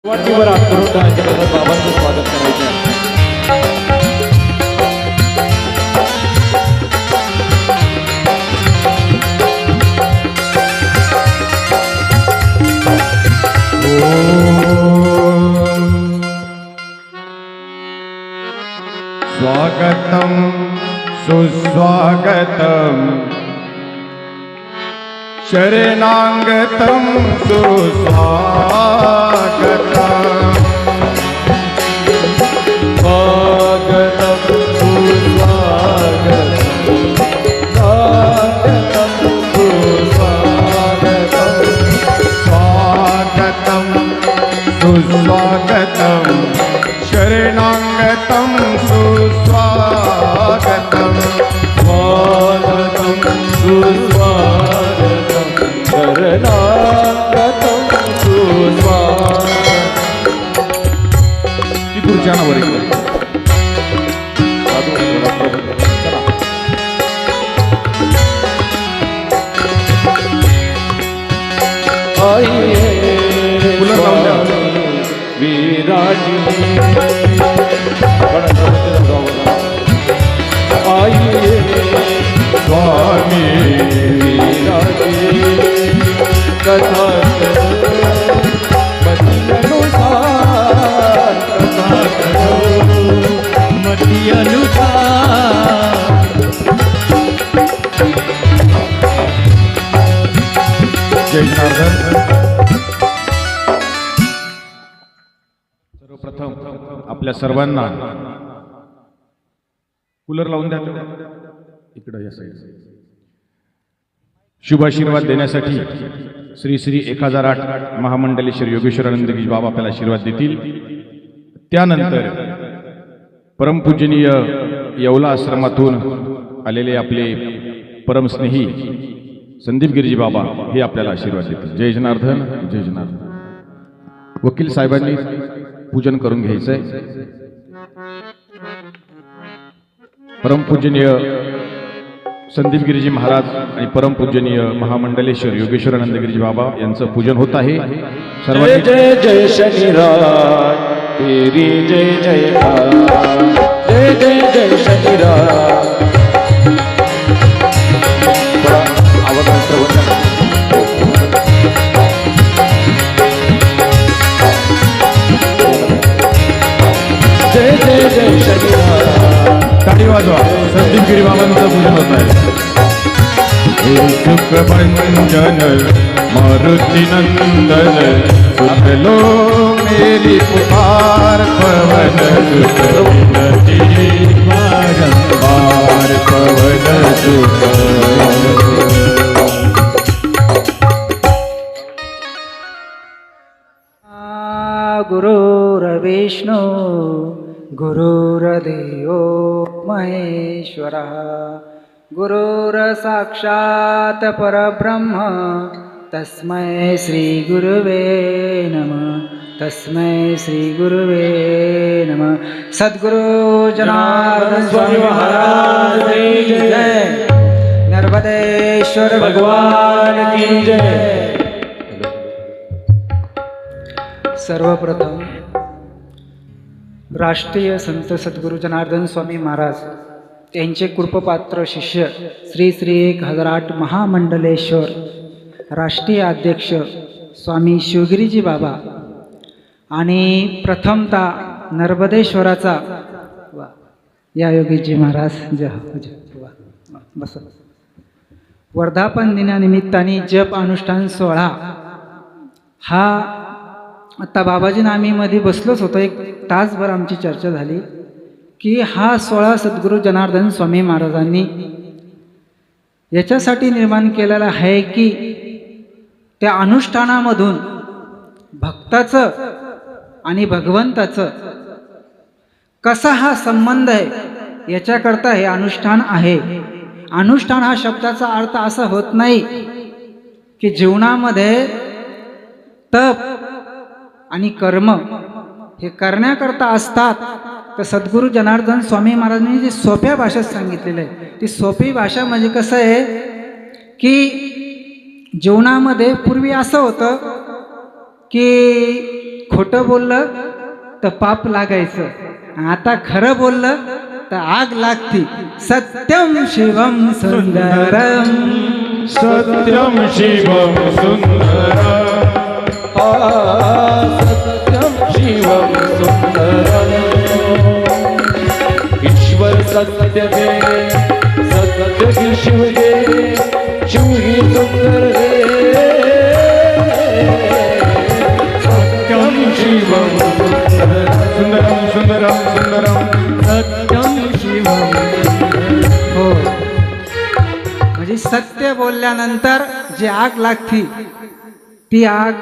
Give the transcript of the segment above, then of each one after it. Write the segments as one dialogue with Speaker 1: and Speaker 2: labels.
Speaker 1: वाटीवर हात करून टाळ्यांच्या गजरात बाबांचं स्वागत करायचं आहे.
Speaker 2: स्वागतम सुस्वागतम शरणागतम सुस्वागतम
Speaker 1: स्वागतम सुस्वागतम स्वागतम सुस्वागतम
Speaker 2: स्वागतम सुस्वागतम शरणागतम सुस्वागतम
Speaker 1: स्वागतम सुस्वागतम शरणागतम सुस्वागतम.
Speaker 2: ती खुर्च्यावर एक
Speaker 1: साधू चला. आइए
Speaker 2: फुलं लावून द्या.
Speaker 1: विराजी आइए
Speaker 2: स्वामी
Speaker 1: विराजी कथा मती अनुसार कथा करो मती अनुसार.
Speaker 2: जय जनार्दन. सर्वप्रथम आपल्या सर्वांना कूलर लावून द्या इकडं या साईड. शुभाशीर्वाद देण्यासाठी श्री श्री 1008 महामंडलेश्वर योगेश्वरानंदगिरी बाबा आपल्याला आशीर्वाद देतील. त्यानंतर परमपूजनीय येवला आश्रमातून आलेले आपले परमस्नेही संदीप गिरीजी बाबा हे आपल्याला आशीर्वाद देतील. जय जनार्दन जय जनार्दन. वकील साहेबांनी पूजन करून घ्यायचंय. परमपूजनीय संदीप गिरीजी महाराज आणि परमपूजनीय महामंडलेश्वर योगेश्वरानंद गिरीजी बाबा यांचं पूजन होत आहे.
Speaker 1: जय
Speaker 2: सर्वांनी
Speaker 1: जय जय शनिराज तेरी जय जयकार. जय जय जय शनिराज. आवाज जय जय जय शनिराज.
Speaker 2: टाळी वाजवा. संदीप गिरी बाबांचं पूजन होत आहे. हे सुखभंजन मारुती नंदन सुन लो मेरी पुकार पवन सुत विनती बारंबार पवन सुत.
Speaker 3: गुरुर्विष्णु गुरुर्देवो महेश्वरः गुरुर्साक्षात् परब्रह्म तस्मै श्री गुरुवे नमः. तस्मै श्री गुरुवे नमः. सद्गुरु जनार्दन स्वामी महाराज की जय. नर्मदेश्वर भगवान की जय. सर्वप्रथम राष्ट्रीय संत सद्गुरू जनार्दन स्वामी महाराज यांचे कृपपात्र शिष्य श्री श्री 1008 महामंडलेश्वर राष्ट्रीय अध्यक्ष स्वामी शिवगिरीजी बाबा आणि प्रथमतः नर्मदेश्वराचा या योगीजी महाराज जय बस वर्धापन दिनानिमित्ताने जप अनुष्ठान सोहळा हा आत्ता बाबाजी आम्ही मध्ये बसलोच होतो. एक तासभर आमची चर्चा झाली की हा सोहळा सद्गुरू जनार्दन स्वामी महाराजांनी याच्यासाठी निर्माण केलेला आहे की त्या अनुष्ठानामधून भक्ताचं आणि भगवंताचं कसा हा संबंध आहे याच्याकरता हे अनुष्ठान आहे. अनुष्ठान हा शब्दाचा अर्थ असा होत नाही की जीवनामध्ये तप आणि कर्म हे करण्याकरता असतात. तर सद्गुरू जनार्दन स्वामी महाराजांनी जी सोप्या भाषेत सांगितलेलं आहे ती सोपी भाषा म्हणजे कसं आहे की जीवनामध्ये पूर्वी असं होतं की खोटं बोललं तर पाप लागायचं, आता खरं बोललं तर आग लागती. सत्यम शिवम सुंदरम,
Speaker 2: सत्यम शिवम सुंदरम,
Speaker 1: सत्यम शिवम सुंदरम. ईश्वर सत्य दे, सत्य की शिव दे, शिव ही सुंदर दे. सत्यम शिवम सुंदरम,
Speaker 2: सुंदरम सुंदरम सुंदरम,
Speaker 1: सत्यम शिवम.
Speaker 3: हो, म्हणजे सत्य बोलल्यानंतर जी आग लागती ती आग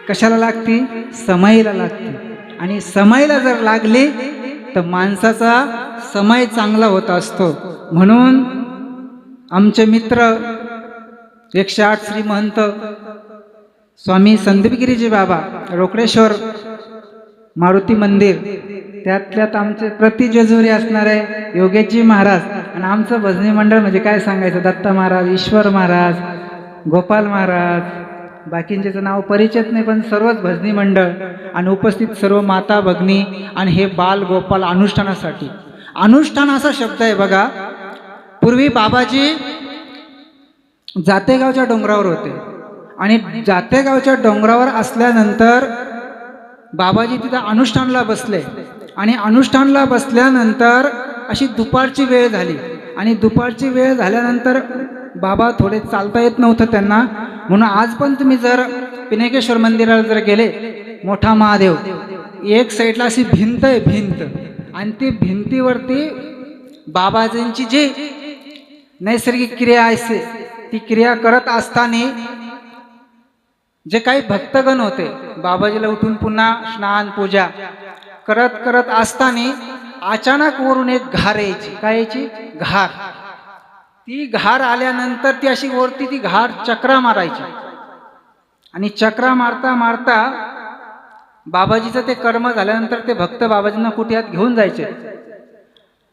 Speaker 3: कशाला लागती? समयला लागती. आणि समयला जर लागली तर माणसाचा समय चांगला होत असतो. म्हणून आमचे मित्र 108 श्री महंत स्वामी संदीपगिरीजी बाबा रोकडेश्वर मारुती मंदिर, त्यातल्यात आमचे प्रतिजेजुरी असणारे योगेशजी महाराज, आणि आमचं भजनी मंडळ म्हणजे काय सांगायचं, दत्ता महाराज, ईश्वर महाराज, गोपाल महाराज, बाकींचे नाव परिचित नाही, पण सर्वच भजनी मंडळ आणि उपस्थित सर्व माता भगिनी. आणि हे बाल गोपाल अनुष्ठानासाठी. अनुष्ठान असा शब्द आहे बघा. पूर्वी बाबाजी जातेगावच्या डोंगरावर होते आणि जातेगावच्या डोंगरावर असल्यानंतर बाबाजी तिथं अनुष्ठानला बसले. आणि अनुष्ठानला बसल्यानंतर अशी दुपारची वेळ झाली आणि दुपारची वेळ झाल्यानंतर बाबा थोडे चालता येत नव्हतं त्यांना. म्हणून आज पण तुम्ही जर पिनाकेश्वर मंदिराला जर गेले, मोठा महादेव, एक साईडला अशी भिंत आहे, भिंत, आणि ती भिंतीवरती बाबाजींची जी नैसर्गिक क्रिया असते ती क्रिया करत असताना जे काही भक्तगण होते बाबाजीला उठून पुन्हा स्नान पूजा करत करत असताना अचानक वरून एक घार यायची. काय यायची? घार. ती घार आल्यानंतर ती अशी वरती ती घार चक्रा मारायची आणि चक्रा मारता मारता बाबाजीचं ते कर्म झाल्यानंतर ते भक्त बाबाजींना कुटियात घेऊन जायचे.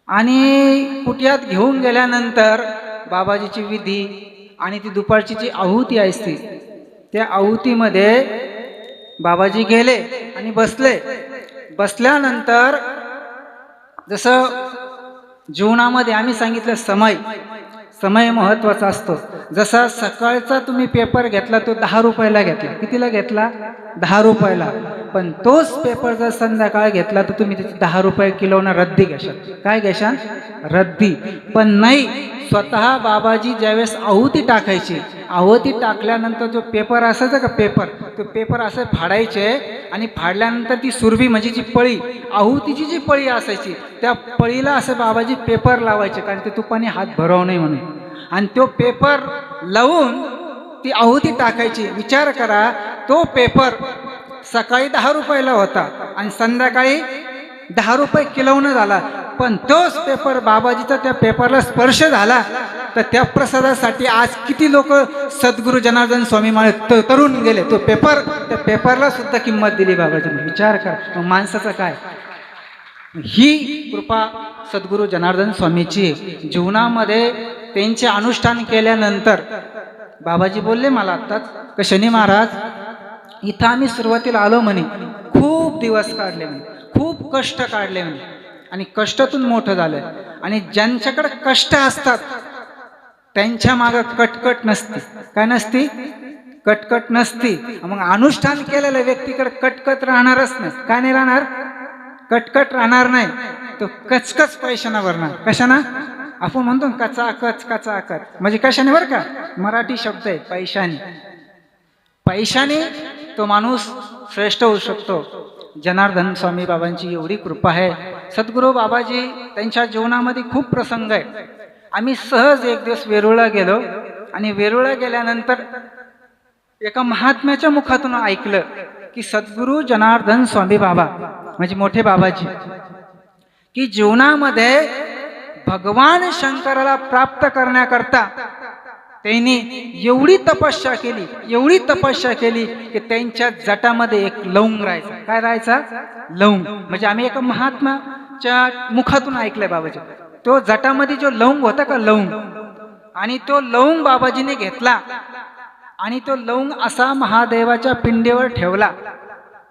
Speaker 3: आणि कुटियात घेऊन गेल्यानंतर बाबाजीची विधी आणि ती दुपारची जी आहुती असते त्या आहुतीमध्ये बाबाजी गेले आणि बसले. बसल्यानंतर जसं जीवनामध्ये आम्ही सांगितलं समय महत्वाचा असतो. जसा सकाळचा तुम्ही पेपर घेतला तो 10 रुपयाला घेतला. कितीला घेतला? 10 रुपयाला. पण तोच पेपर जर संध्याकाळ घेतला तर तुम्ही त्याची 10 रुपये किलोना रद्दी घेशाल. काय घेशाल? रद्दी. पण नाही, स्वतः बाबाजी ज्यावेळेस आहुती टाकायची, आहुती टाकल्यानंतर जो पेपर असायचा का पेपर, तो पेपर असं फाडायचे आणि फाडल्यानंतर ती सुरभी म्हणजे जी पळी, आहुतीची जी पळी असायची त्या पळीला असं बाबाजी पेपर लावायचे, कारण ते तुपाने हात भरवू नये म्हणून. आणि तो पेपर लावून ती आहुती टाकायची. विचार करा, तो पेपर सकाळी 10 रुपयाला होता आणि संध्याकाळी 10 रुपये किलोनं झाला. पण तोच पेपर बाबाजीचा त्या पेपरला स्पर्श झाला तर त्या प्रसादासाठी आज किती लोक सद्गुरू जनार्दन स्वामी महाराज तरुण गेले. तो पेपर, त्या पेपरला सुद्धा किंमत दिली बाबाजीने. विचार करा मग माणसाचं काय. ही कृपा सद्गुरू जनार्दन स्वामीची. जीवनामध्ये त्यांचे अनुष्ठान केल्यानंतर बाबाजी बोलले मला आत्ताच, शनी महाराज इथं आम्ही सुरुवातीला आलो म्हणे, खूप दिवस काढले म्हणे, खूप कष्ट काढले म्हणे, आणि कष्टातून मोठं झालंय. आणि ज्यांच्याकडे कष्ट असतात त्यांच्या मागं कटकट नसते. काय नसती? कटकट नसती. मग अनुष्ठान केलेल्या व्यक्तीकडे कटकट राहणारच नाही. काय नाही राहणार? कटकट राहणार नाही. तो कचकच पैशाना भरणार. कशाना? आपण म्हणतो कचाकच कचाकच, म्हणजे कशाने बरं का, मराठी शब्द आहे पैशाने. पैशाने तो माणूस श्रेष्ठ होऊ शकतो. जनार्दन स्वामी बाबांची एवढी कृपा आहे. सद्गुरू बाबाजी त्यांच्या जीवनामध्ये खूप प्रसंग आहे. आम्ही सहज एक दिवस वेरूळला गेलो आणि वेरूळला गेल्यानंतर एका महात्म्याच्या मुखातून ऐकलं की सद्गुरू जनार्दन स्वामी बाबा म्हणजे मोठे बाबाजी की जीवनामध्ये भगवान शंकराला प्राप्त करण्याकरता त्यांनी एवढी तपस्या केली, एवढी तपस्या केली की त्यांच्या जटामध्ये एक लवंग राहायचा. काय राहायचा? लवंग. म्हणजे आम्ही एका महात्म्याच्या मुखातून ऐकलंय बाबाजी. तो जटामध्ये जो लवंग होता का, लवंग, आणि तो लवंग बाबाजीने घेतला आणि तो लवंग असा महादेवाच्या पिंडीवर ठेवला.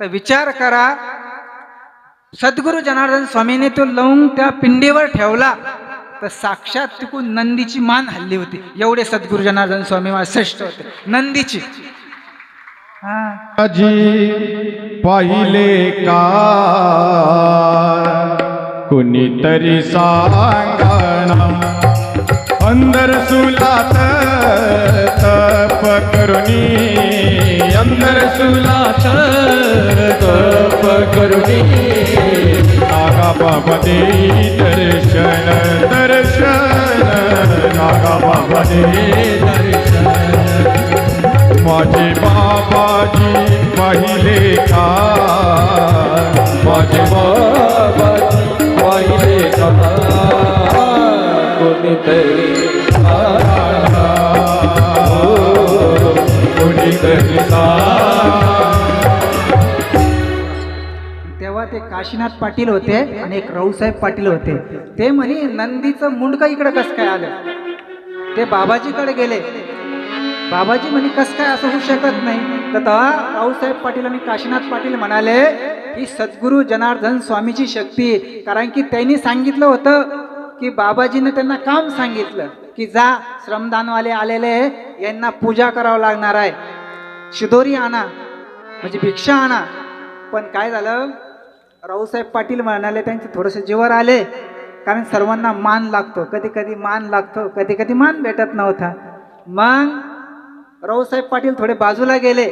Speaker 3: तर विचार करा, सद्गुरू जनार्दन स्वामीने तो लवंग त्या पिंडीवर ठेवला तर साक्षात तिकून नंदीची मान हल्ली होती. एवढे सद्गुरू जनार्दन स्वामी मला श्रेष्ठ होते, नंदीची.
Speaker 2: आजी पाहिले का कुणीतरी सांगणा अंदर सुलात तप करुणी,
Speaker 1: अंतर सुलात तप करुणी,
Speaker 2: नागाबाबा देई दर्शन दर्शन, नागाबाबा देई
Speaker 1: दर्शन.
Speaker 2: माझे बाबाजी पाहिले का,
Speaker 1: माझे बाबाजी पाहिले का कोणीतरी आला, कोणीतरी
Speaker 3: तेव्हा ते काशीनाथ पाटील होते आणि एक रावसाहेब पाटील होते. ते म्हणे नंदीचं मुंडकं इकडे कसं काय आलं. ते बाबाजीकडे गेले. बाबाजी म्हणे कसं काय असं होऊ शकत नाही. तर तेव्हा रावसाहेब पाटील आणि काशीनाथ पाटील म्हणाले ही सद्गुरू जनार्दन स्वामीची शक्ती. कारण की त्यांनी सांगितलं होतं की बाबाजीने त्यांना काम सांगितलं की जा श्रमदानवाले आलेले यांना पूजा करावं लागणार आहे, शिदोरी आणा म्हणजे भिक्षा आणा. पण काय झालं, रावसाहेब पाटील म्हणाले त्यांचे थोडेसे जीवर आले. कारण सर्वांना मान लागतो, कधी कधी मान लागतो, कधी कधी मान भेटत नव्हता. मग रावसाहेब पाटील थोडे बाजूला गेले.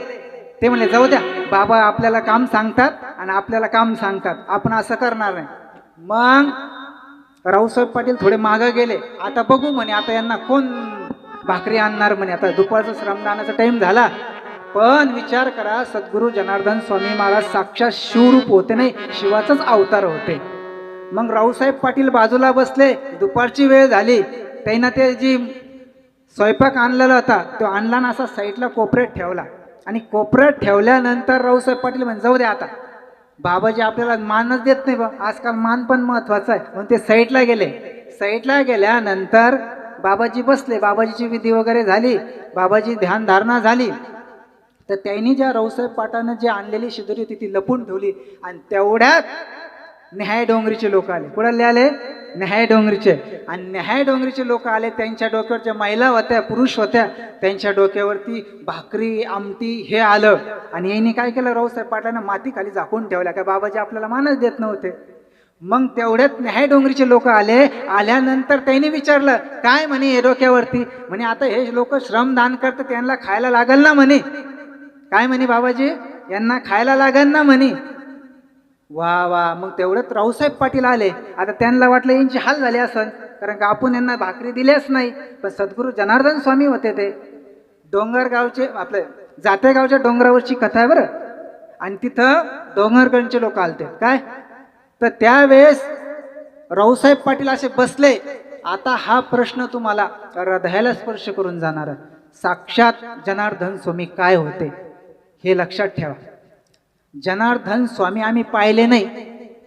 Speaker 3: ते म्हणले जाऊ द्या, बाबा आपल्याला काम सांगतात आणि आपल्याला काम सांगतात, आपण असं करणार नाही. मग रावसाहेब पाटील थोडे मागं गेले. आता बघू म्हणे, आता यांना कोण भाकरी आणणार म्हणे, आता दुपारचा श्रमदानाचा टाइम झाला. पण विचार करा, सद्गुरू जनार्दन स्वामी महाराज साक्षात शिवरूप होते, नाही शिवाचाच अवतार होते. मग रावसाहेब पाटील बाजूला बसले. दुपारची वेळ झाली. त्यांना ते जी स्वयंपाक आणलेला होता तो आणला ना असा साईडला कोपऱ्यात ठेवला. आणि कोपऱ्यात ठेवल्यानंतर रावसाहेब पाटील म्हणजे जाऊ दे आता, बाबाजी आपल्याला मानच देत नाही बा, आजकाल मान पण महत्वाचा आहे. म्हणून ते साईडला गेले. साईडला गेल्यानंतर बाबाजी बसले. बाबाजीची विधी वगैरे झाली, बाबाजी ध्यान धारणा झाली. तर त्यांनी ज्या रावसाहेब पाटलानं जे आणलेली शिदोरी होती ती लपून ठेवली. आणि तेवढ्यात न्याय डोंगरीचे लोक आले. कुणाले आले? न्याय डोंगरीचे. आणि न्याय डोंगरीचे लोक आले. त्यांच्या डोक्यावर ज्या महिला होत्या, पुरुष होत्या, त्यांच्या डोक्यावरती भाकरी आमटी हे आलं. आणि यांनी काय केलं, रावसाहेब पाटलांना माती खाली झाकून ठेवल्या, काय बाबाजी आपल्याला मानच देत नव्हते. मग तेवढ्यात न्याय डोंगरीचे लोक आले. आल्यानंतर त्यांनी विचारलं काय म्हणे हे डोक्यावरती. म्हणे आता हे लोक श्रमदान करतात, त्यांना खायला लागल ना म्हणे. काय म्हणे बाबाजी, यांना खायला लागल ना म्हणे. वा वा. मग तेवढ्यात रावसाहेब पाटील आले. आता त्यांना वाटलं यांची हाल झाले असन, कारण का आपण यांना भाकरी दिल्याच नाही. पण सद्गुरू जनार्दन स्वामी होते. ते डोंगरगावचे, आपले जातेगावच्या डोंगरावरची कथा आहे बरं. आणि तिथं डोंगरगडचे लोक आलते. काय तर त्यावेळेस रावसाहेब पाटील असे बसले. आता हा प्रश्न तुम्हाला हृदयाला स्पर्श करून जाणार आहे. साक्षात जनार्दन स्वामी काय होते हे लक्षात ठेवा. जनार्दन स्वामी आम्ही पाहिले नाही,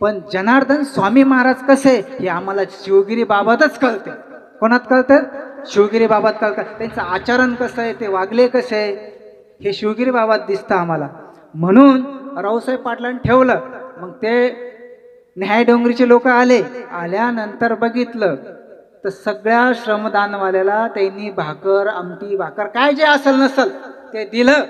Speaker 3: पण जनार्दन स्वामी महाराज कसे हे आम्हाला शिवगिरी बाबातच कळते. कोणात कळतं? शिवगिरी बाबात कळतं. त्यांचं आचरण कसं आहे, ते वागले कसे हे शिवगिरी बाबात दिसतं आम्हाला. म्हणून रावसाहेब पाटलांनी ठेवलं. मग ते न्याय डोंगरीचे लोक आले. आल्यानंतर बघितलं तर सगळ्या श्रमदानवाल्याला त्यांनी भाकर आमटी भाकर काय जे असेल नसल ते दिलं.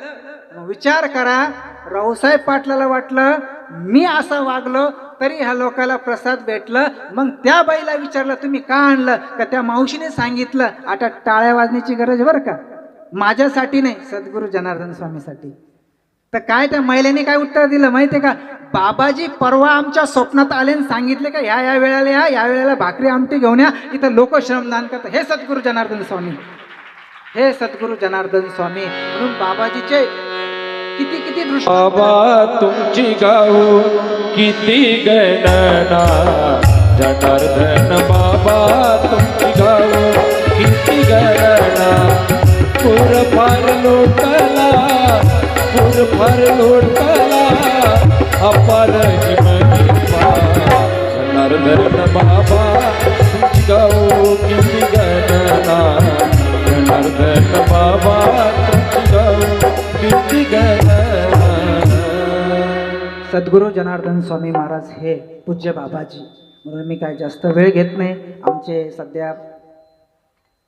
Speaker 3: विचार करा, रावसाहेब पाटलाला वाटलं मी असं वागलो तरी ह्या लोकांना प्रसाद भेटलं. मग त्या बाईला विचारलं तुम्ही का आणलं, का त्या मावशीने सांगितलं. आता टाळ्या वाजण्याची गरज बरं का, माझ्यासाठी नाही, सद्गुरू जनार्दन स्वामीसाठी. तर काय त्या महिलेने काय उत्तर दिलं माहितीये का, बाबाजी परवा आमच्या स्वप्नात आले आणि सांगितले का ह्या वेळेला या वेळेला भाकरी आमटी घेऊन या, इथं लोक श्रमदान करतात. हे सद्गुरू जनार्दन स्वामी, हे सद्गुरू जनार्दन स्वामी. म्हणून बाबाजीचे किती किती दृष्टी.
Speaker 1: बाबा तुमची गाऊ किती गणना, जनार्दन बाबा तुमची गाऊ किती गणना. पूर फार लोटला, पूर फार लोटला, अपार महिमा. जनार्दन बाबा तुमची गाऊ किती गणना, जनार्दन बाबा तुमची गाऊ किती गणना.
Speaker 3: सद्गुरू जनार्दन स्वामी महाराज हे पूज्य बाबाजी. म्हणून मी काय जास्त वेळ घेत नाही. आमचे सध्या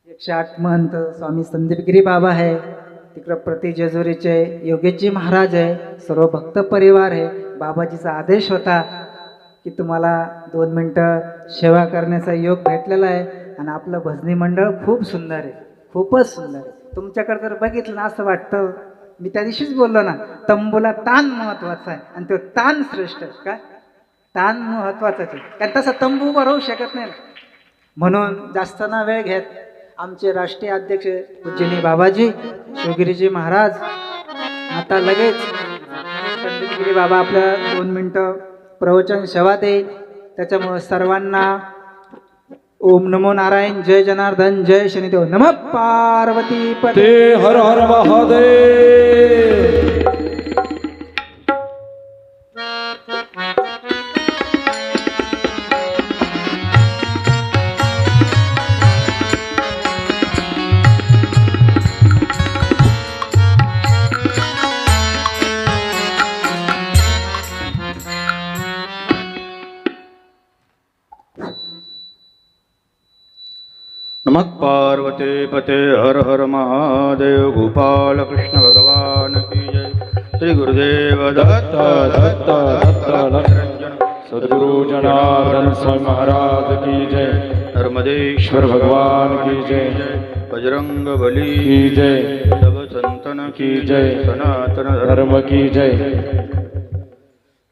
Speaker 3: 108 महंत स्वामी संदीपगिरी बाबा आहे, तिकडं प्रति जेजुरीचे योगेशजी महाराज आहे, सर्व भक्त परिवार आहे. बाबाजीचा आदेश होता की तुम्हाला 2 मिनटं सेवा करण्याचा योग भेटलेला आहे. आणि आपलं भजनी मंडळ खूप सुंदर आहे, खूपच सुंदर आहे. तुमच्याकडे जर बघितलं ना असं वाटतं, मी त्या दिवशीच बोललो ना, तंबूला ताण महत्वाचा आहे आणि तो ताण श्रेष्ठ आहे. काय ताण महत्वाचाच आहे, कारण तसा तंबू उभा राहू शकत नाही. म्हणून जास्त ना वेळ घेत आमचे राष्ट्रीय अध्यक्ष पूज्यनी बाबाजी शिवगिरीजी महाराज आता लगेच संदीपगिरी बाबा आपल्या 2 मिनटं प्रवचन सेवा देईल. त्याच्यामुळे सर्वांना ओम नमो नारायण, जय जनार्दन, जय शनिदेव, नमः पार्वती
Speaker 1: ते
Speaker 3: पते.
Speaker 1: हर हर महादेव.
Speaker 4: नमः पार्वते पते हर हर महादेव. गोपाल कृष्ण भगवान की जय. श्री गुरुदेव दत्त
Speaker 1: दत्त दत्त दत्त. सद्गुरु जनार्दन स्वामी महाराज की जय.
Speaker 4: नर्मदेश्वर
Speaker 1: भगवान की जय.
Speaker 4: बजरंग बली
Speaker 1: की जय.
Speaker 4: सब संतन
Speaker 1: की जय.
Speaker 4: सनातन
Speaker 1: धर्म की जय.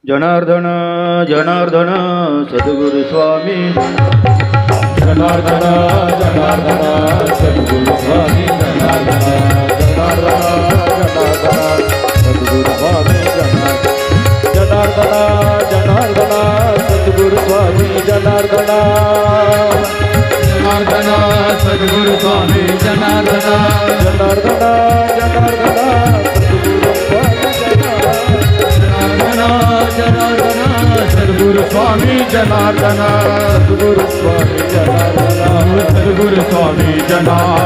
Speaker 4: जनार्दन जनार्दन सद्गुरु स्वामी
Speaker 1: जनार्दन जनार्दन सद्गुरु स्वामी जनार्दन. जनार्दन जनार्दन सद्गुरु स्वामी जनार्दन. जनार्दन जनार्दन सद्गुरु स्वामी जनार्दन. जनार्दन सद्गुरु स्वामी जनार्दन. जनार्दन जनार्दन सद्गुरु स्वामी जनार्दन. जनार्दन सद्गुरु स्वामी जनार्दन. सद्गुरु स्वामी जनार्दन. सद्गुरु स्वामी जनार्दन.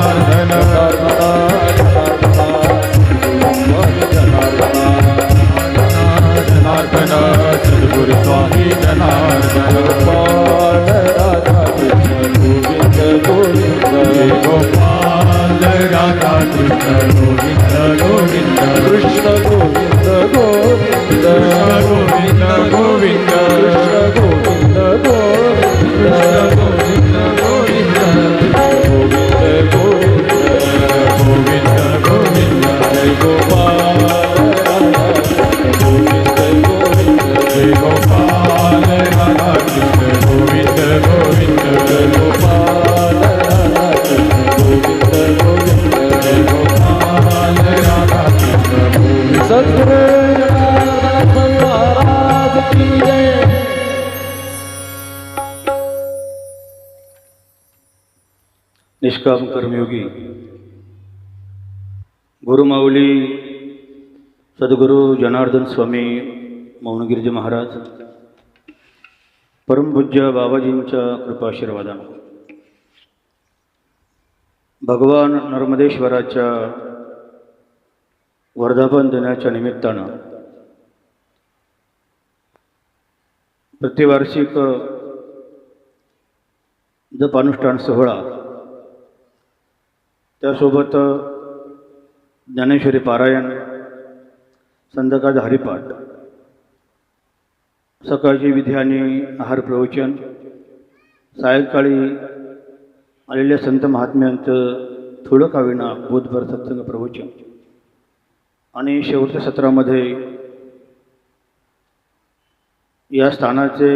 Speaker 1: जनार्दन सद्गुरु स्वामी जनार्दन. गोपाल राधा कृष्ण गोविंद गोविंद. गोपाल राधा कृष्ण गोविंद गोविंद. कृष्ण गोविंद गोविंद. गोविंद गोविंद. कृष्ण गोविंद गोविंद. गोविंद गोविंद. गोविंद गोविंद. गोविंद गोविंद. जय गोपाल गोविंद गोविंद. जय गोपाल राधा कृष्ण गोविंद गोविंद. जय गोपाल राधा कृष्ण गोविंद गोविंद. जय गोपाल राधा कृष्ण गोविंद. सद्गुरु जनार्दन महाराज की जय.
Speaker 4: निष्काम कर्मयोगी गुरुमाऊली सद्गुरू जनार्दन स्वामी मौनगिरीजी महाराज परमपूज्य बाबाजींच्या कृपाशीर्वादानं भगवान नर्मदेश्वराच्या वर्धापन दिनाच्या निमित्तानं प्रतिवार्षिक जप अनुष्ठान सोहळा, त्यासोबत ज्ञानेश्वरी पारायण, संध्याकाळचा हरिपाठ, सकाळची विधी आणि आहार प्रवचन, सायंकाळी आलेल्या संत महात्म्यांचं थोडं का विना बोधभर सत्संग प्रवचन आणि शेवटच्या सत्रामध्ये या स्थानाचे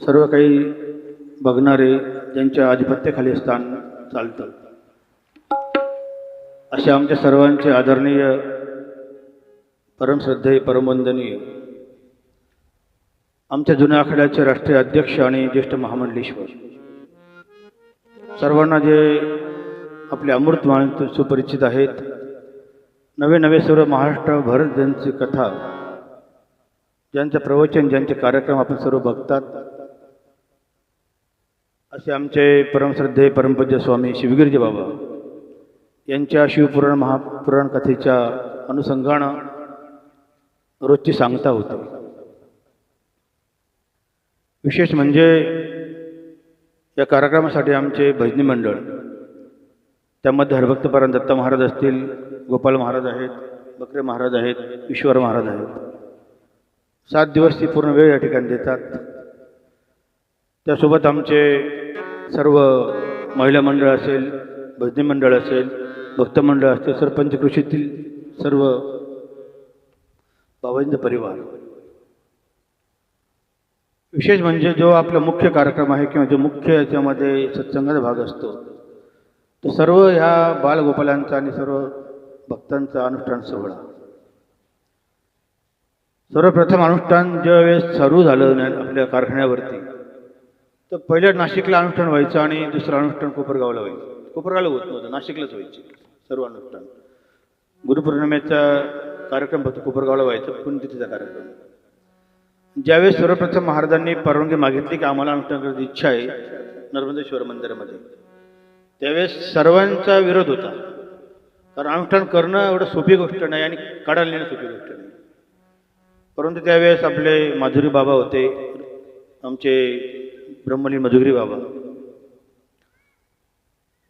Speaker 4: सर्व काही बघणारे ज्यांच्या आधिपत्याखाली स्थान चालतं असे आमच्या सर्वांचे आदरणीय परमश्रद्धेय परमवंदनीय आमच्या जुन्या आखाड्याचे राष्ट्रीय अध्यक्ष आणि ज्येष्ठ महामंडलेश्वर, सर्वांना जे आपले अमृतवाणी सुपरिचित आहेत, नवे नवे सर्व महाराष्ट्रभर ज्यांची कथा, ज्यांचं प्रवचन, ज्यांचे कार्यक्रम आपण सर्व बघतात, असे आमचे परमश्रद्धेय परमपूज्य स्वामी शिवगिरीजी बाबा यांच्या शिवपुराण महापुराण कथेच्या अनुषंगानं रोजची सांगता होते. विशेष म्हणजे या कार्यक्रमासाठी आमचे भजनी मंडळ, त्यामध्ये हरभक्तपरायण दत्ता महाराज असतील, गोपाल महाराज आहेत, बकरे महाराज आहेत, ईश्वर महाराज आहेत. 7 दिवस ती पूर्ण वेळ या ठिकाणी देतात. त्यासोबत आमचे सर्व महिला मंडळ असेल, भजनी मंडळ असेल, भक्त मंडळ असतील, सरपंच कृषीतील सर्व बाबांचा परिवार. विशेष म्हणजे जो आपला मुख्य कार्यक्रम आहे किंवा जो मुख्य याच्यामध्ये सत्संगाचा भाग असतो, तो सर्व ह्या बालगोपालांचा आणि सर्व भक्तांचा अनुष्ठान सोहळा. सर्वप्रथम अनुष्ठान ज्यावेळेस चालू झालं आपल्या कारखान्यावरती, तर पहिल्या नाशिकला अनुष्ठान व्हायचं आणि दुसरं अनुष्ठान कोपरगावला व्हायचं. कोपरगावला होत नव्हतं, नाशिकलाच व्हायचे सर्व अनुष्ठान. गुरुपौर्णिमेचा कार्यक्रम फक्त कोपरगावला व्हायचा, पुण्यतिथीचा कार्यक्रम. ज्यावेळेस सर्वप्रथम महाराजांनी परवानगी मागितली की आम्हाला अनुष्ठान करायची इच्छा आहे नर्मदेश्वर मंदिरामध्ये, त्यावेळेस सर्वांचा विरोध होता. कारण अनुष्ठान करणं एवढं सोपी गोष्ट नाही आणि काढायला नेणं सोपी गोष्ट नाही. परंतु त्यावेळेस आपले माधुरी बाबा होते, आमचे ब्रह्मलीन मधुगिरी बाबा,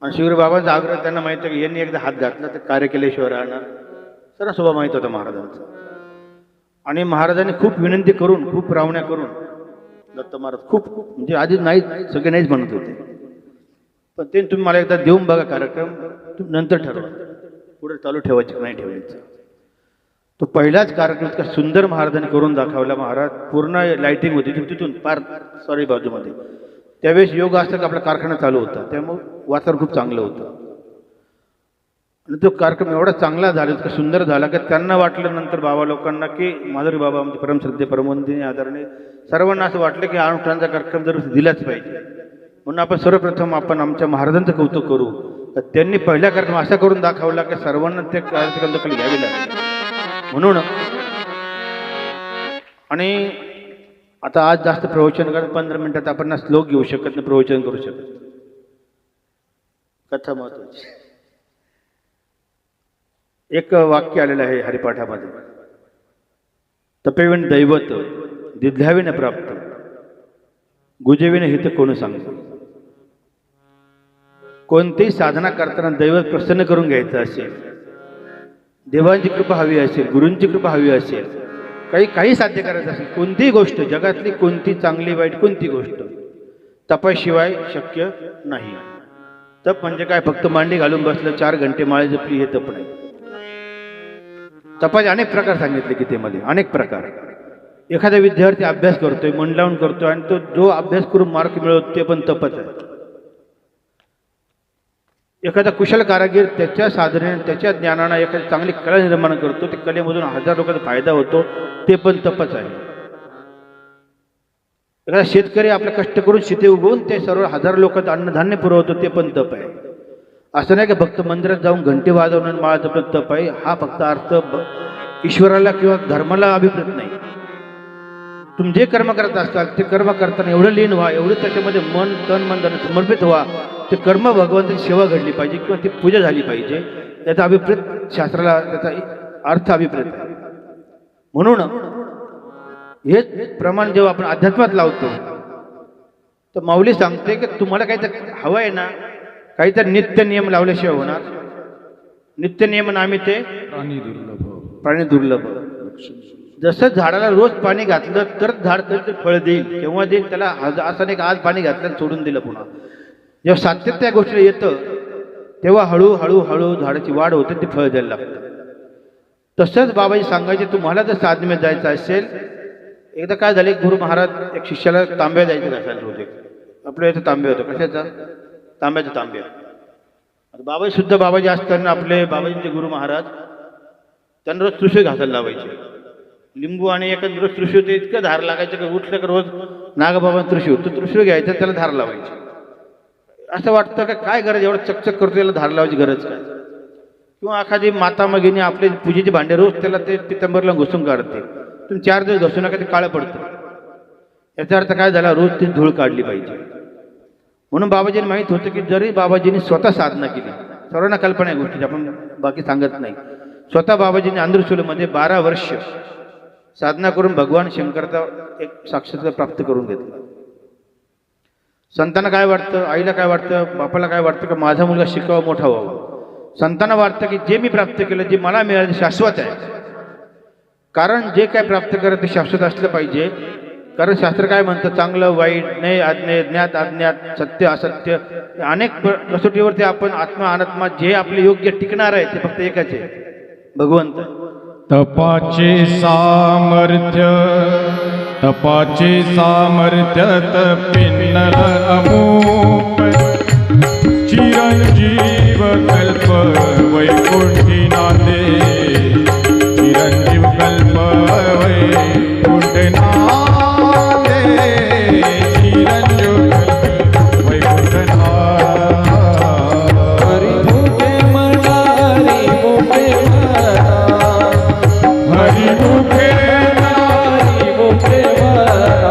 Speaker 4: आणि शिवगिरी बाबांचा आग्रह त्यांना माहीत आहे की यांनी एकदा हात घातला तर कार्य केल्याशिवाय राहणार, सर्व स्वभाव माहीत होता महाराजांचा. आणि महाराजांनी खूप विनंती करून, खूप रावण्या करून, दत्त महाराज खूप म्हणजे आधी नाही, सगळे नाहीच म्हणत होते, पण ते तुम्ही मला एकदा देऊन बघा कार्यक्रम, तुम्ही नंतर ठरवा पुढे चालू ठेवायचं नाही ठेवायचं. तो पहिलाच कार्यक्रम इतका सुंदर महाराजांनी करून दाखवला. महाराज पूर्ण लाईटिंग होती तिथून पार सॉरी बाजूमध्ये. त्यावेळेस योग असं की आपला कारखाना चालू होता, त्यामुळे वातावरण खूप चांगलं होतं. आणि तो कार्यक्रम एवढा चांगला झाला, इतका सुंदर झाला की त्यांना वाटलं नंतर बाबा लोकांना की माधुरी बाबा आमचे परमश्रद्धे परमवंदनीय आदरणीय सर्वांना असं वाटलं की अनुष्ठानाचा कार्यक्रम जर दिलाच पाहिजे. म्हणून आपण सर्वप्रथम आपण आमच्या महाराजांचं कौतुक करू. तर त्यांनी पहिला कार्यक्रम असा करून दाखवला की सर्वांना ते कार्यक्रम दखल घ्यावी लागली. म्हणून आणि आता आज जास्त प्रवचन करा, 15 मिनिटात आपण ना श्लोक घेऊ शकत नाही, प्रवचन करू शकत. कथा महत्वाची. एक वाक्य आलेलं आहे हरिपाठामध्ये, तपेविण दैवत दिध्याविन प्राप्त, गुजेविन हित कोण सांगतो. कोणतीही साधना करताना दैवत प्रसन्न करून घ्यायचं असेल, देवांची कृपा हवी असेल, गुरूंची कृपा हवी असेल, काही साध्य करायचं असेल, कोणतीही गोष्ट जगातली कोणती चांगली वाईट कोणती गोष्ट तपाशिवाय शक्य नाही. तप म्हणजे काय, फक्त मांडी घालून बसलं 4 घंटे माळे जपली हे तप नाही. तपाचे अनेक प्रकार सांगितले गीतेमध्ये, अनेक प्रकार. एखादा विद्यार्थी अभ्यास करतोय, मन लावून करतोय आणि तो जो अभ्यास करून मार्क मिळवतो ते पण तपच आहे. एखादा कुशल कारागीर त्याच्या साधनेने त्याच्या ज्ञानाने एखादी चांगली कला निर्माण करतो, ते कलेमधून 1000 लोकांचा फायदा होतो, ते पण तपच आहे. एखादा शेतकरी आपले कष्ट करून शेती उगवून ते सर्व 1000 लोकांचं अन्नधान्य पुरवतो, ते पण तप आहे. असं नाही की फक्त मंदिरात जाऊन घंटे वाजवणं माळा जपणं तप आहे. हा फक्त अर्थ ईश्वराला किंवा धर्माला अभिप्रेत नाही. तुम्ही जे कर्म करत असाल ते कर्म करताना एवढं लीन व्हा, एवढं त्याच्यामध्ये मन तन मन धन समर्पित व्हा, ते कर्म भगवंताची सेवा घडली पाहिजे किंवा ती पूजा झाली पाहिजे. त्याचा अभिप्रेत शास्त्राला त्याचा अर्थ अभिप्रेत आहे. म्हणून हेच प्रमाण जेव्हा आपण अध्यात्मात लावतो तर माऊली सांगते की तुम्हाला काहीतरी हवं आहे ना, काहीतरी नित्य नियम लावल्याशिवाय होणार. नित्य नियम नामी ते प्राणी दुर्लभ. जसं झाडाला रोज पाणी घातलं तर झाड कधी फळ देईल, केव्हा देईल त्याला असं नाही आज पाणी घातलं सोडून दिलं. पुन्हा जेव्हा सातत्य त्या गोष्टीला येतं तेव्हा हळूहळू हळू झाडाची वाढ होते, ते फळ द्यायला लागतं. तसंच बाबाजी सांगायचे, तुम्हाला जर साधनेत जायचं असेल, एकदा काय झाले, गुरु महाराज एक शिष्याला तांब्या द्यायचे घासायला रोज. आपल्या इथं तांब्या होतं, कशाचा, तांब्याचा तांब्या. बाबाजी सुद्धा बाबाजी असताना आपले बाबाजींचे गुरु महाराज त्यांना रोज तुळशी घासायला लावायचे. लिंबू आणि एखाद रोज तुळशी होते, इतकं धार लागायचं की उठलं का रोज नागबाबा तुळशी होतं, तुळशी घ्यायचं त्याला धार लावायची. असं वाटतं का काय गरज, एवढं चकचक करतो त्याला धार लावायची गरज काय. किंवा एखादी माता मगिनी आपले पूजेचे भांडे रोज त्याला ते पितंबरला घुसून काढते. तुम्ही 4 दिवस घसू नका, ते काळं पडतं. याचा अर्थ काय झाला, रोज ती धूळ काढली पाहिजे. म्हणून बाबाजींना माहीत होतं की जरी बाबाजींनी स्वतः साधना केली, सर्वांना कल्पना आहे गोष्टीची, आपण बाकी सांगत नाही. स्वतः बाबाजींनी आंध्रशूलमध्ये 12 वर्ष साधना करून भगवान शंकरचा एक साक्षात्कार प्राप्त करून घेतला. संतांना काय वाटतं, आईला काय वाटतं, बापाला काय वाटतं की माझा मुलगा शिकावा, मोठा व्हावा. संतांना वाटतं की जे मी प्राप्त केलं, जे मला मिळालं ते शाश्वत आहे. कारण जे काय प्राप्त करत ते शाश्वत असलं पाहिजे. कारण शास्त्र काय म्हणतं, चांगलं वाईट, नय आज्ञे, ज्ञात अज्ञात, सत्य असत्य, अनेक कसोटीवरती आपण आत्मा अनात्मा जे आपले योग्य टिकणार आहे ते फक्त एकच आहे, भगवंत.
Speaker 2: तपाचे सामर्थ्य तपिन्नल अमूप चिरंजीव कल्प वैकुंठी नांदे चिरंजीव कल्प वैकुंठ नांदे चिरंजीव कल्प वैकुंठ
Speaker 1: हरी मुखे म्हणा, हरी मुखे म्हणा,
Speaker 2: हरि मुखे
Speaker 1: हरी मुखे म्हणा,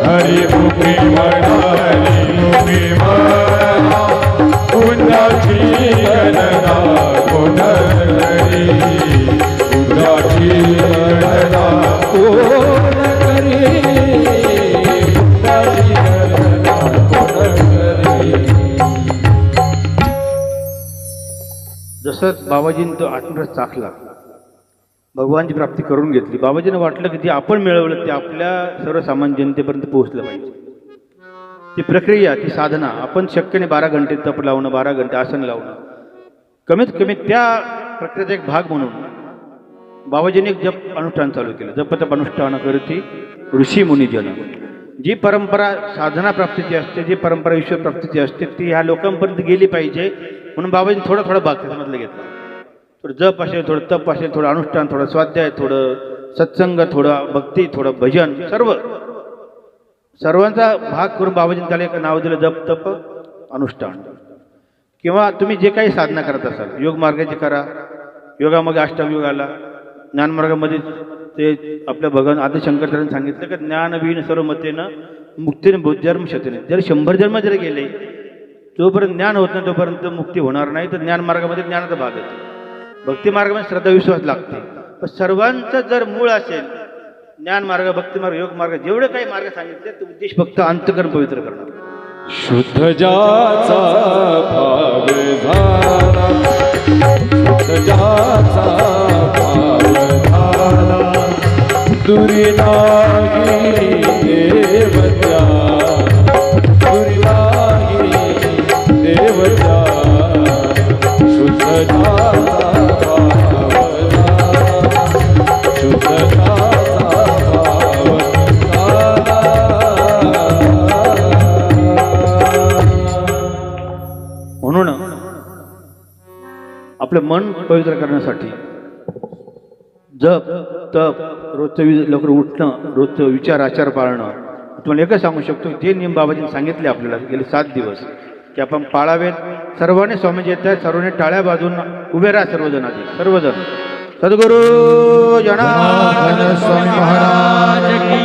Speaker 2: हरि मुखे म्हणा, हरि मुखे म्हणा, कुंडाची गणना कोणतरी, कुंडाची गणना
Speaker 1: कोण करी, कुंडाची गणना कोण करी.
Speaker 4: जसं बाबाजींनी तो आत्मरस चाखला, भगवानची प्राप्ती करून घेतली. बाबाजींना वाटलं की जे आपण मिळवलं ते आपल्या सर्वसामान्य जनतेपर्यंत पोहोचलं पाहिजे. ती प्रक्रिया, ती साधना, आपण शक्यने 12 घंटे तप लावणं, 12 घंटे आसन लावणं, कमीत कमी त्या प्रक्रियेचा एक भाग म्हणून बाबाजींनी एक जप अनुष्ठान चालू केलं. जपतप अनुष्ठान करती ऋषी मुनिजन. जी परंपरा साधना प्राप्तीची असते, जी परंपरा ईश्वर प्राप्तीची असते, ती ह्या लोकांपर्यंत गेली पाहिजे म्हणून बाबाजींनी थोडा थोडा भाग त्याच्यामधलं घेतला. थोडं जप असेल, थोडं तप असेल, थोडं अनुष्ठान, थोडं स्वाध्याय, थोडं सत्संग, थोडं भक्ती, थोडं भजन, सर्वांचा भाग करून बाबाजींनी त्याला एक नाव दिलं, जप तप अनुष्ठान. किंवा तुम्ही जे काही साधना करत असाल, योग मार्गाची करा, योगामध्ये अष्टांग आला, ज्ञानमार्गामध्ये ते आपल्या भगवान आदि शंकराचार्यांनी सांगितलं की ज्ञान वीण सर्व मतेनं मुक्तीने बुद्धजन्म शतेने. जर 100 जन्म जरी गेले, जोपर्यंत ज्ञान होत नाही तोपर्यंत मुक्ती होणार नाही. तर ज्ञानमार्गामध्ये ज्ञानाचा भाग येतो, भक्ती मार्गामध्ये श्रद्धा विश्वास लागते. पण सर्वांचं जर मूळ असेल ज्ञान मार्ग, भक्ती मार्ग, योग मार्ग, जेवढे काही मार्ग सांगितले ते उद्देश फक्त अंतकरण पवित्र करणं.
Speaker 1: शुद्ध ज्याचा भाव झाला, शुद्ध ज्याचा भाव झाला, दुरी नाही देवत्या, दुरी नाही देवत्या, शुद्ध ज्याचा भाव झाला, शुद्ध ज्याचा भाव झाला.
Speaker 4: म्हणून आपलं मन पवित्र करण्यासाठी जप तप, रोजचं लवकर उठणं, रोजचं विचार आचार पाळणं. तुम्हाला एकच सांगू शकतो, जे नियम बाबाजींनी सांगितले आपल्याला गेले 7 दिवस की आपण पाळावेत. सर्वांनी स्वामीजी येत आहेत, सर्वांनी टाळ्या बाजून उभे राहा, सर्वजण आधी, सर्वजण. सद्गुरु जनार्दन स्वामी महाराज की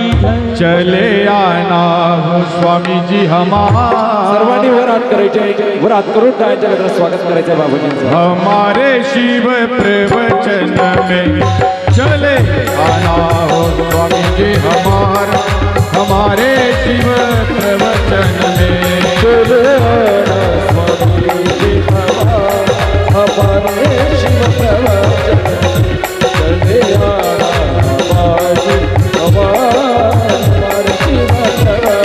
Speaker 2: चले आना हो स्वामी जी हमारा,
Speaker 1: सर्वांनी वर हात करायचे, वर हात करून टाळ्यांच्या गजरात स्वागत करायचं बाबाजींचं.
Speaker 2: हमारे शिव प्रवचन में चले आना हो स्वामी जी हमारा, हमारे शिव प्रवचन में
Speaker 1: चले आना स्वामी जी हमारा, हमारे शिव प्रवचन में चले आना हमारे शिव प्रवचन.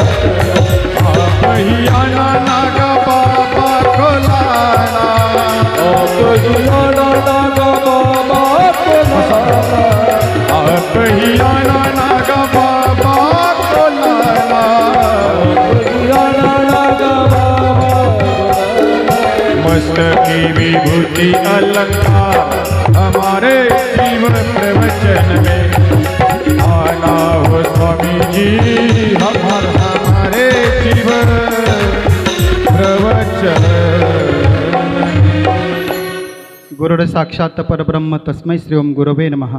Speaker 2: कही आना नागा बाबा खोलाना,
Speaker 1: कही आना नागा बाबा खोलाना,
Speaker 2: कही आना नागा बाबा खोलाना,
Speaker 1: कही आना नागा बाबा
Speaker 2: मस्तकी विभूति अलंकार हमारे शिव प्रवचन में आना हो स्वामी जी हमारे शिव प्रवचन.
Speaker 5: गुरुर साक्षात परब्रह्म तस्मै श्री ओम गुरवे नमः.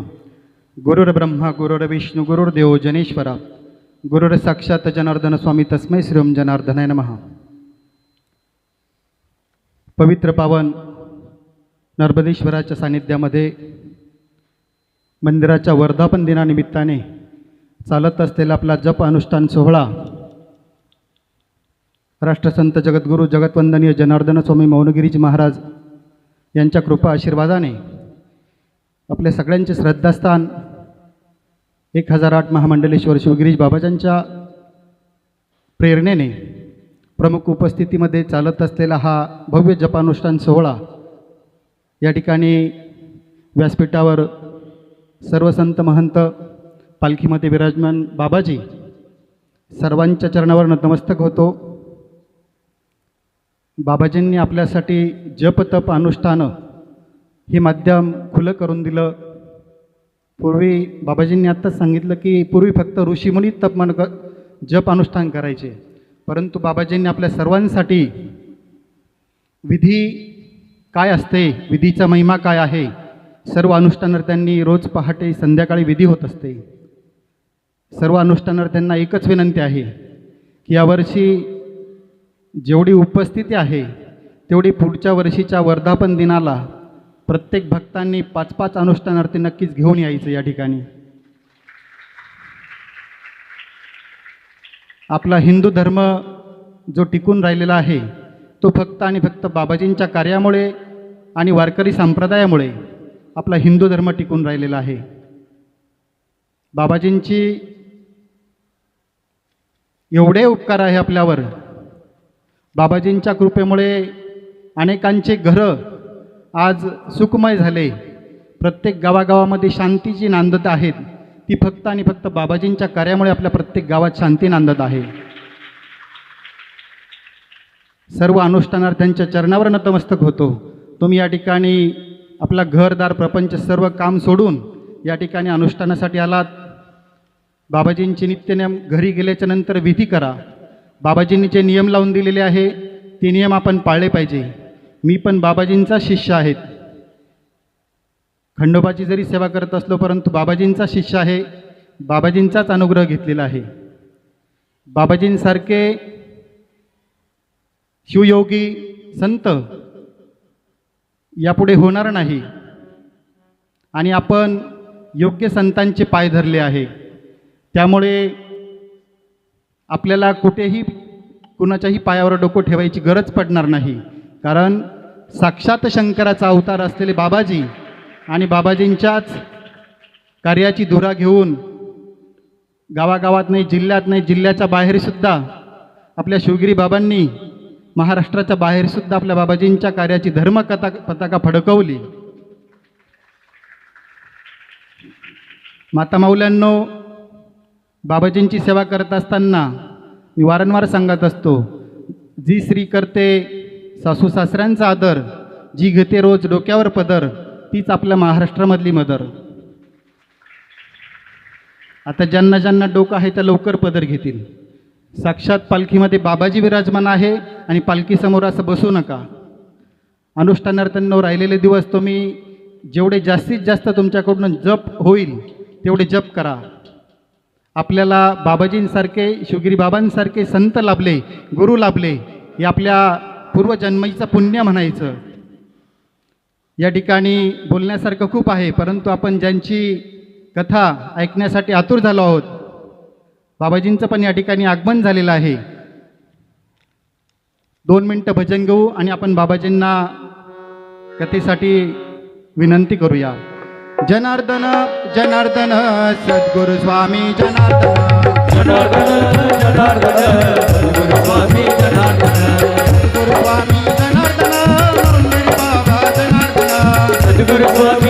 Speaker 5: गुरुर्ब्रह्मा गुरुर्विष्णू गुरुर्देव जनेश्वरा, गुरुर साक्षात जनार्दन स्वामी तस्मै श्री ओम जनार्दनाय नमः. पवित्र पावन नर्मदेश्वराच्या सानिध्यामध्ये मंदिराच्या वर्धापन दिनानिमित्ताने चालत असलेला आपला जप अनुष्ठान सोहळा राष्ट्रसंत जगद्गुरू जगतवंदनीय जनार्दन स्वामी मौनगिरीजी महाराज यांच्या कृपा आशीर्वादाने आपल्या सगळ्यांचे श्रद्धास्थान 1008 महामंडलेश्वर शिवगिरीज बाबाजांच्या प्रेरणेने प्रमुख उपस्थितीमध्ये चालत असलेला हा भव्य जपानुष्ठान सोहळा या ठिकाणी व्यासपीठावर सर्व संत महंत पालखीमध्ये विराजमान बाबाजी सर्वांच्या चरणावर नतमस्तक होतो. बाबाजींनी आपल्यासाठी जप तप अनुष्ठानं हे माध्यम खुलं करून दिलं. पूर्वी बाबाजींनी आत्ताच सांगितलं की पूर्वी फक्त ऋषीमुनी जप अनुष्ठान करायचे, परंतु बाबाजींनी आपल्या सर्वांसाठी विधी काय असते, विधीचा महिमा काय आहे, सर्व अनुष्ठानावर त्यांनी रोज पहाटे संध्याकाळी विधी होत असते. सर्व अनुष्ठानावर त्यांना एकच विनंती आहे की यावर्षी जेवढी उपस्थिती आहे तेवढी पुढच्या वर्षीच्या वर्धापन दिनाला प्रत्येक भक्तांनी 5-5 अनुष्ठानार्थी नक्कीच घेऊन यायचं. या ठिकाणी आपला हिंदू धर्म जो टिकून राहिलेला आहे तो फक्त आणि फक्त बाबाजींच्या कार्यामुळे आणि वारकरी संप्रदायामुळे आपला हिंदू धर्म टिकून राहिलेला आहे. बाबाजींची एवढे उपकार आहे आपल्यावर. बाबाजींच्या कृपेमुळे अनेकांचे घरं आज सुखमय झाले. प्रत्येक गावागावामध्ये शांतीची नांदत आहेत ती फक्त आणि फक्त बाबाजींच्या कार्यामुळे आपल्या प्रत्येक गावात शांती नांदत आहे. सर्व अनुष्ठानार्थ्यांच्या चरणावर नतमस्तक होतो. तुम्ही या ठिकाणी आपला घरदार प्रपंच सर्व काम सोडून या ठिकाणी अनुष्ठानासाठी आलात. बाबाजींचे नित्यनियम घरी गेल्याच्या नंतर विधी करा. बाबाजींनी जे नियम लावून दिलेले आहे ते नियम आपण पाळले पाहिजे. मी पण बाबाजींचा शिष्य आहे. खंडोबाची जरी सेवा करत असलो परंतु बाबाजींचा शिष्य आहे. बाबाजींचाच अनुग्रह घेतलेला आहे. बाबाजींसारखे शिवयोगी संत यापुढे होणार नाही आणि आपण योग्य संतांचे पाय धरले आहे. त्यामुळे आपल्याला कुठेही कुणाच्याही पायावर डोकं ठेवायची गरज पडणार नाही. कारण साक्षात शंकराचा अवतार असलेले बाबाजी आणि बाबाजींच्याच कार्याची धुरा घेऊन गावागावात नाही, जिल्ह्यात नाही, जिल्ह्याच्या बाहेरसुद्धा आपल्या शिवगिरी बाबांनी महाराष्ट्राच्या बाहेरसुद्धा आपल्या बाबाजींच्या कार्याची पताका फडकवली. माता माऊल्यांनो, बाबाजींची सेवा करत असताना मी वारंवार सांगत असतो, जी स्त्री करते सासू सासऱ्यांचा आदर, जी घेते रोज डोक्यावर पदर, तीच आपल्या महाराष्ट्रामधली मदर. आता ज्यांना ज्यांना डोकं आहे त्या लवकर पदर घेतील. साक्षात पालखीमध्ये बाबाजी विराजमान आहे आणि पालखीसमोर असं बसू नका. अनुष्ठानार्थांनो राहिलेले दिवस तुम्ही जेवढे जास्तीत जास्त तुमच्याकडून जप होईल तेवढे जप करा. आपल्याला बाबाजींसारखे शिवगिरी बाबांसारखे संत लाभले, गुरु लाभले, हे आपल्या पूर्वजन्मीचं पुण्य म्हणायचं. या ठिकाणी बोलण्यासारखं खूप आहे, परंतु आपण ज्यांची कथा ऐकण्यासाठी आतुर झालो आहोत, बाबाजींचं पण या ठिकाणी आगमन झालेलं आहे. 2 मिनटं भजन घेऊ आणि आपण बाबाजींना कथेसाठी विनंती करूया. जनार्दन जनार्दन सद्गुरु स्वामी जनार्दन,
Speaker 1: जनार्दन जनार्दन सद्गुरु स्वामी जनार्दन,
Speaker 5: सद्गुरु स्वामी जनार्दन, बाबा जनार्दन,
Speaker 1: सद्गुरु स्वामी